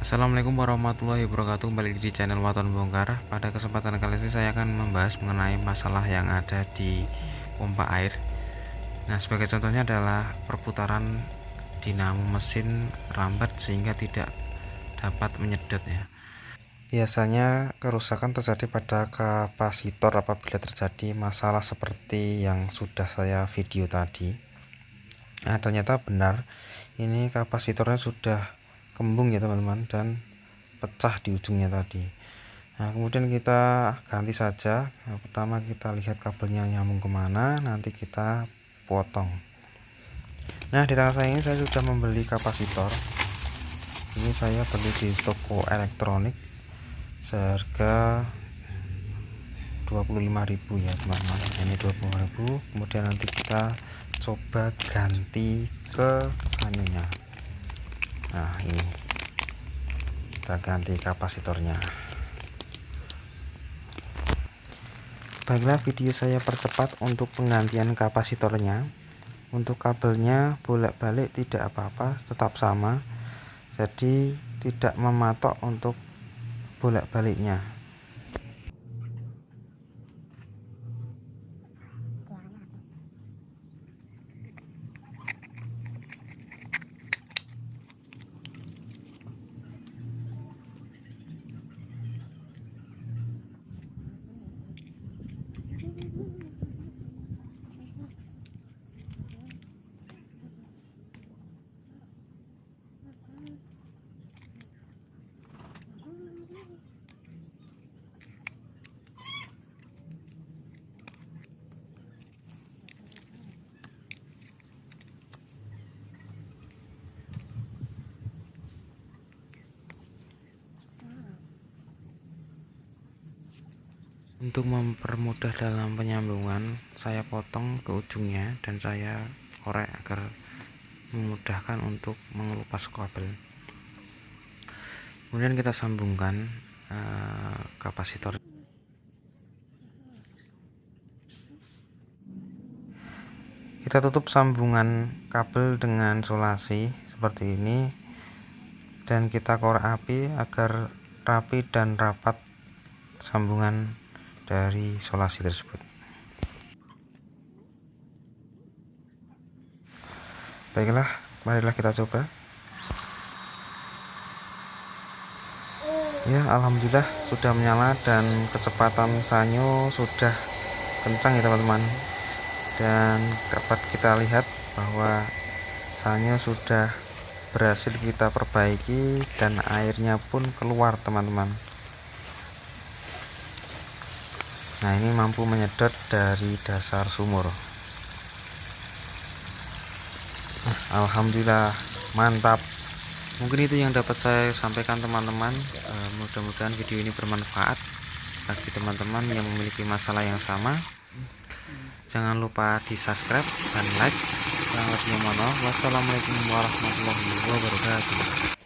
Assalamualaikum warahmatullahi wabarakatuh. Kembali di channel Waton Bongkar. Pada kesempatan kali ini saya akan membahas mengenai masalah yang ada di pompa air. Nah, sebagai contohnya adalah perputaran dinamo mesin lambat sehingga tidak dapat menyedot ya. Biasanya kerusakan terjadi pada kapasitor apabila terjadi masalah seperti yang sudah saya video tadi. Nah, ternyata benar ini kapasitornya sudah kembung ya teman-teman, dan pecah di ujungnya tadi. Nah, kemudian kita ganti saja. Nah, pertama kita lihat kabelnya nyambung kemana, nanti kita potong. Nah, di tangan saya ini saya sudah membeli kapasitor. Ini saya beli di toko elektronik seharga 25.000 ya teman-teman. Ini 20.000. Kemudian nanti kita coba ganti ke sanyonya. Nah, ini kita ganti kapasitornya. Baiklah, video saya percepat untuk penggantian kapasitornya. Untuk kabelnya bolak-balik tidak apa-apa, tetap sama, jadi tidak mematok untuk bolak-baliknya. Untuk mempermudah dalam penyambungan, saya potong ke ujungnya dan saya korek agar memudahkan untuk mengelupas kabel. Kemudian kita sambungkan kapasitor. Kita tutup sambungan kabel dengan solasi seperti ini, dan kita korek api agar rapi dan rapat sambungan dari solasi tersebut. Baiklah, marilah kita coba. Ya, alhamdulillah sudah menyala dan kecepatan sanyo sudah kencang ya teman-teman. Dan dapat kita lihat bahwa sanyo sudah berhasil kita perbaiki dan airnya pun keluar teman-teman. Nah, ini mampu menyedot dari dasar sumur. Alhamdulillah, mantap. Mungkin itu yang dapat saya sampaikan teman-teman. Mudah-mudahan video ini bermanfaat bagi teman-teman yang memiliki masalah yang sama. Jangan lupa di subscribe dan like. Kurang lebihnya mohon maaf. Wassalamualaikum warahmatullahi wabarakatuh.